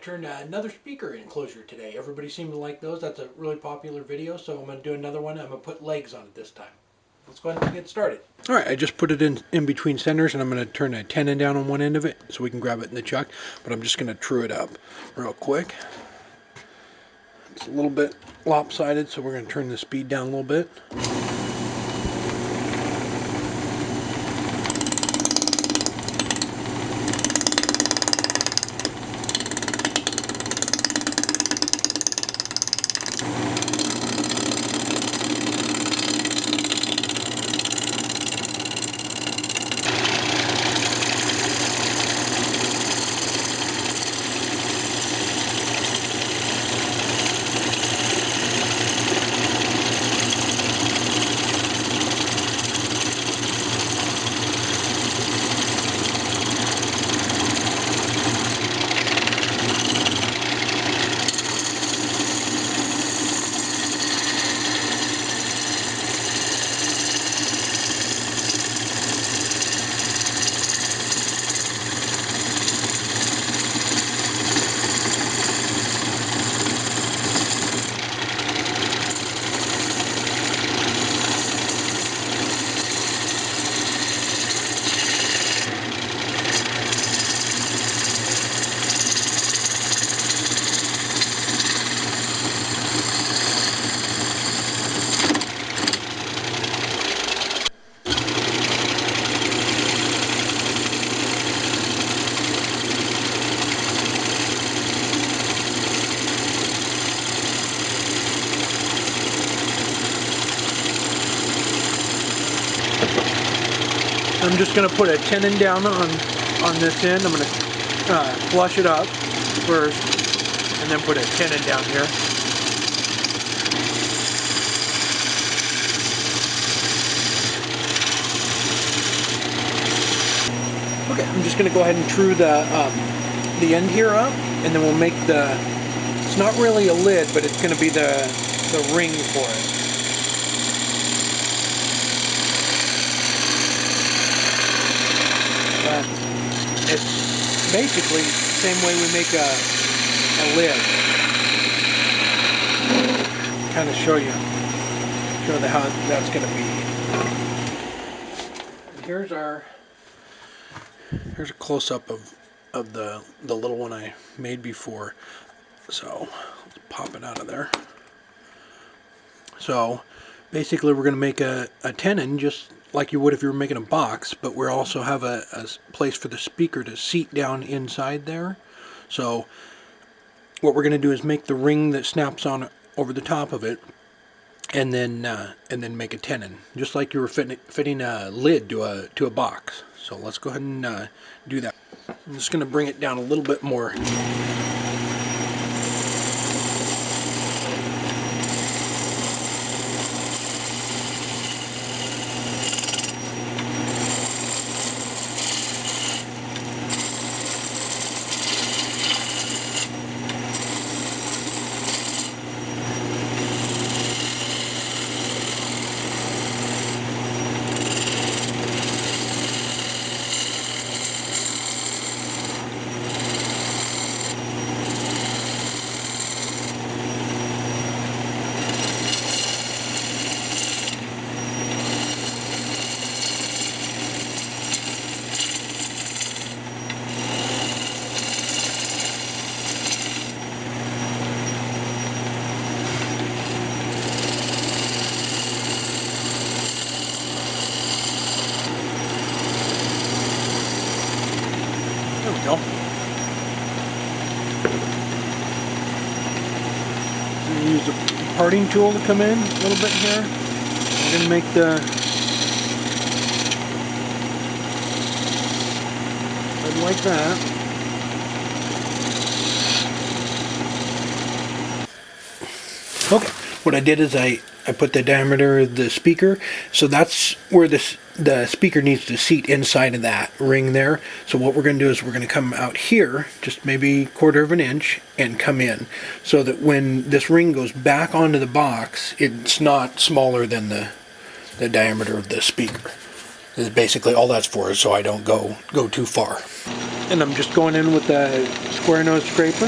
to turn another speaker enclosure today. Everybody seemed to like those. That's a really popular video, so I'm going to do another one. I'm going to put legs on it this time. Let's go ahead and get started. Alright, I just put it in between centers, and I'm going to turn a tenon down on one end of it so we can grab it in the chuck, but I'm just going to true it up real quick. It's a little bit lopsided, so we're going to turn the speed down a little bit. I'm just going to put a tenon down on this end. I'm going to flush it up first and then put a tenon down here. Okay, I'm just going to go ahead and true the end here up, and then we'll make it's not really a lid, but it's going to be the ring for it. It's basically the same way we make a lid. Kind of show how that's going to be. Here's a close-up of the little one I made before. So let's pop it out of there. So basically we're going to make a tenon just like you would if you were making a box, but we also have a place for the speaker to seat down inside there. So what we're going to do is make the ring that snaps on over the top of it, and then make a tenon, just like you were fitting a lid to a box. So let's go ahead and do that. I'm just going to bring it down a little bit more. There we go. I'm going to use a parting tool to come in a little bit here. I'm going to make like that. Okay, what I did is I put the diameter of the speaker, so that's where the speaker needs to seat inside of that ring there. So what we're going to do is we're going to come out here, just maybe 1/4 of an inch, and come in, so that when this ring goes back onto the box, it's not smaller than the diameter of the speaker. This is basically all that's for, is so I don't go too far. And I'm just going in with the square nose scraper.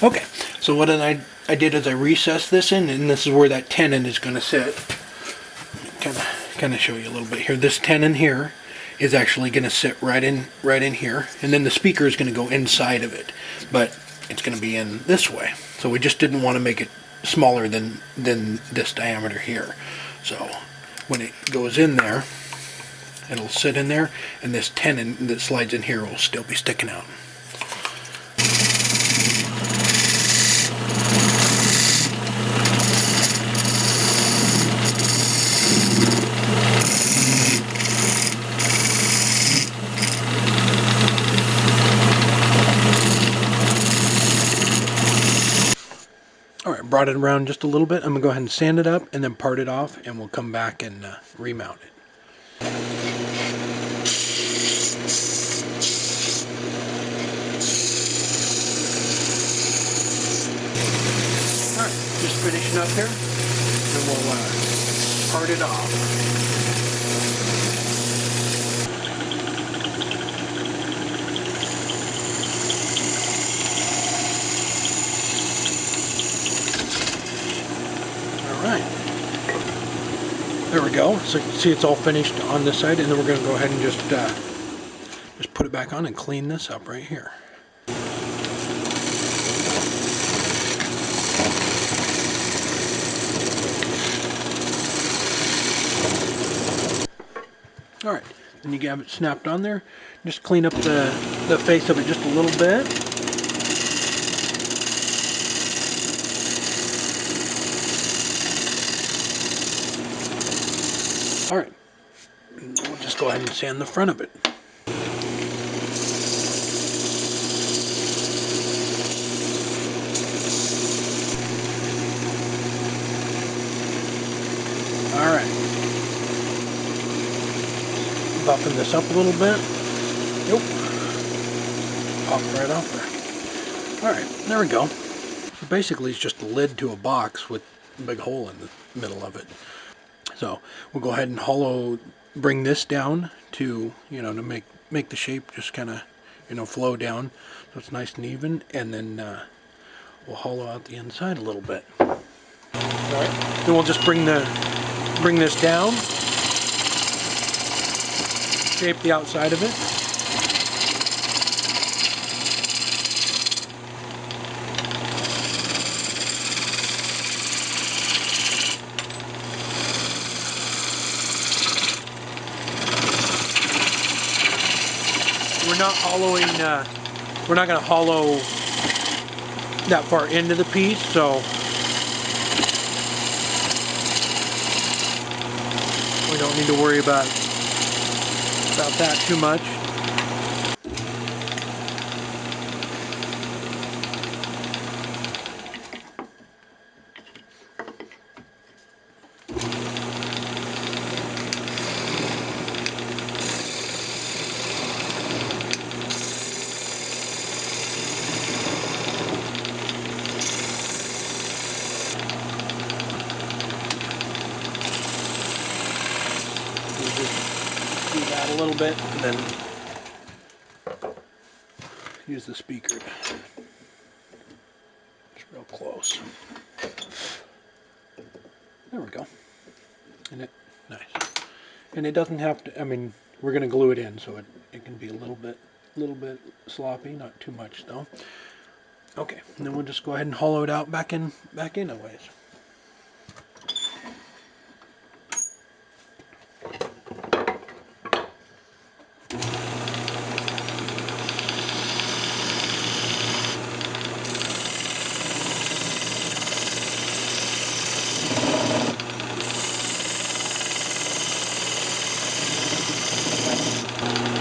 Okay, so what I did is I recessed this in, and this is where that tenon is going to sit. Kind of show you a little bit here. This tenon here is actually going to sit right in here, and then the speaker is going to go inside of it, but it's going to be in this way. So we just didn't want to make it smaller than this diameter here. So when it goes in there, it'll sit in there, and this tenon that slides in here will still be sticking out. Alright, brought it around just a little bit. I'm going to go ahead and sand it up and then part it off, and we'll come back and remount it. Alright, just finishing up here, and we'll part it off. Alright, there we go. So you can see it's all finished on this side, and then we're going to go ahead and just put it back on and clean this up right here. Alright, then you have it snapped on there. Just clean up the face of it just a little bit. Alright, we'll just go ahead and sand the front of it. Alright. Buffing this up a little bit. Nope. Pop right off there. Alright, there we go. So basically it's just a lid to a box with a big hole in the middle of it. So we'll go ahead and bring this down to, to make the shape just kind of, flow down so it's nice and even, and then we'll hollow out the inside a little bit. Alright, then we'll just bring this down, shape the outside of it. We're not going to hollow that far into the piece, so we don't need to worry about that too much. Do that a little bit, and then use the speaker. It's real close. There we go. And nice. And it doesn't have to. I mean, we're going to glue it in, so it can be a little bit sloppy, not too much though. Okay, and then we'll just go ahead and hollow it out back in a ways.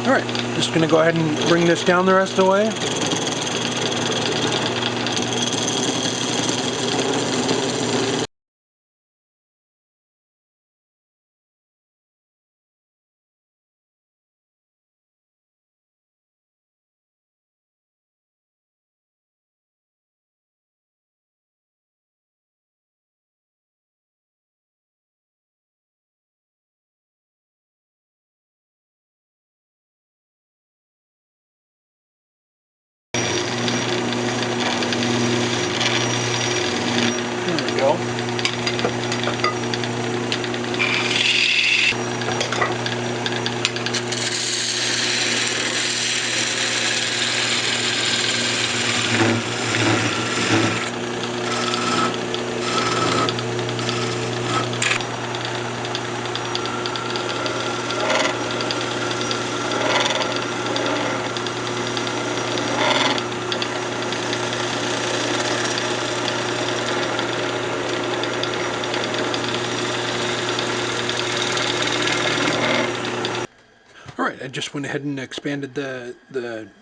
Alright, just going to go ahead and bring this down the rest of the way. Alright, I just went ahead and expanded the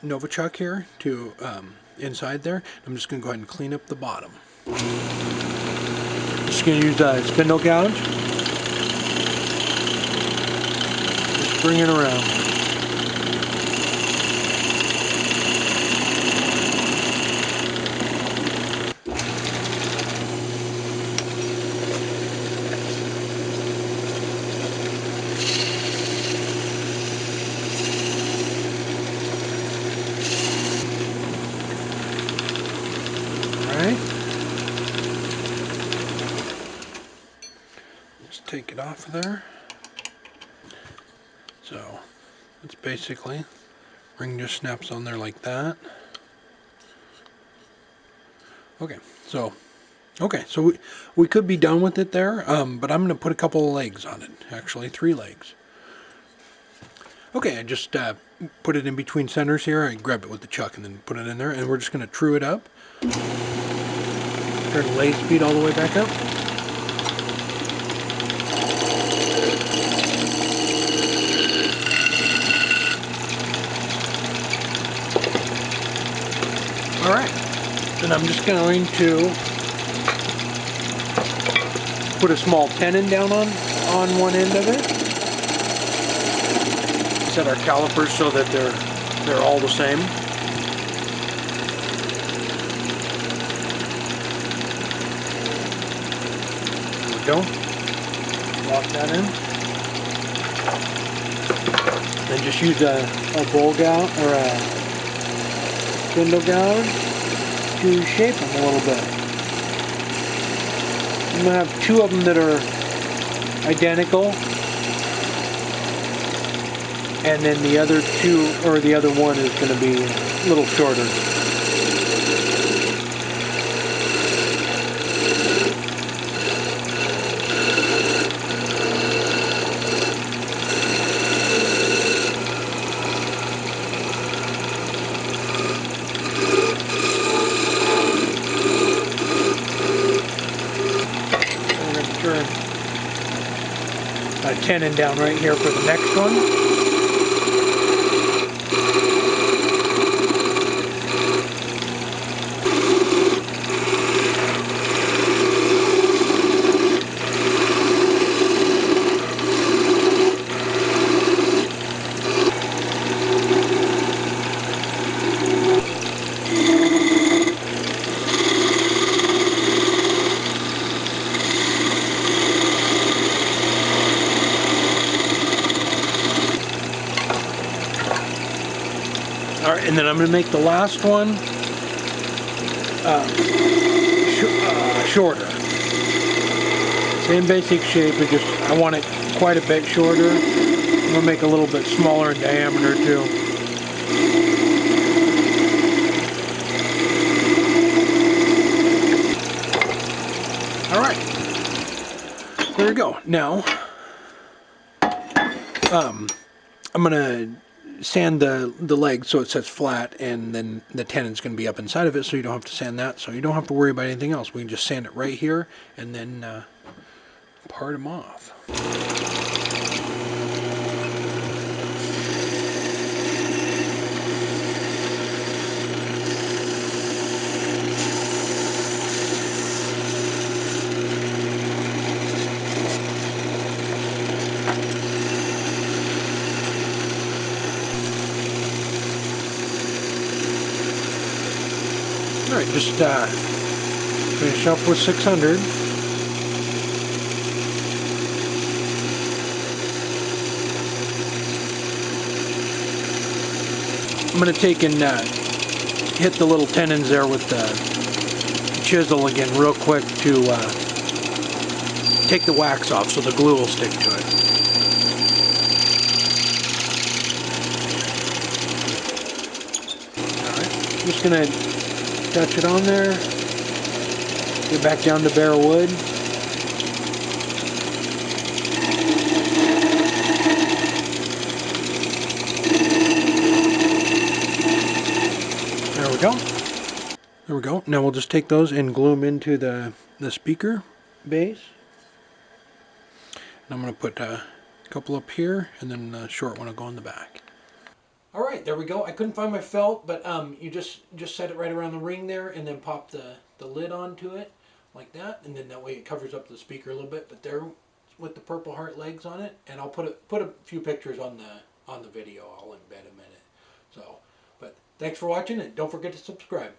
Novichok here to inside there. I'm just going to go ahead and clean up the bottom. Just going to use a spindle gouge. Just bring it around. Alright. Just take it off of there. So it's basically, ring just snaps on there like that. Okay, so we could be done with it there, but I'm going to put a couple of legs on it. Actually, 3 legs. Okay, I just put it in between centers here. I grabbed it with the chuck and then put it in there, and we're just going to true it up. Turn the lathe speed all the way back up. Alright, and I'm just going to put a small tenon down on one end of it. Set our calipers so that they're all the same. There we go. Lock that in. Then just use a bowl gouge or a spindle gouge to shape them a little bit. I'm going to have 2 of them that are identical, and then the other 2, or the other one, is going to be a little shorter. We're going to turn a tenon down right here for the next one. Alright, and then I'm going to make the last one shorter. Same basic shape, but just I want it quite a bit shorter. I'm going to make a little bit smaller in diameter too. Alright, there we go. Now, I'm going to sand the leg so it sets flat, and then the tenon's going to be up inside of it, so you don't have to sand that, so you don't have to worry about anything else. We can just sand it right here and then part them off. Alright, just finish up with 600. I'm going to take and hit the little tenons there with the chisel again real quick to take the wax off so the glue will stick to it. Alright, just going to touch it on there, get back down to bare wood. There we go. There we go. Now we'll just take those and glue them into the speaker base. And I'm going to put A couple up here, and then a short one will go in the back. All right, there we go. I couldn't find my felt, but you just set it right around the ring there, and then pop the lid onto it like that, and then that way it covers up the speaker a little bit. But there, with the purple heart legs on it, and I'll put a few pictures on the video. I'll embed them in it. So, but thanks for watching, and don't forget to subscribe.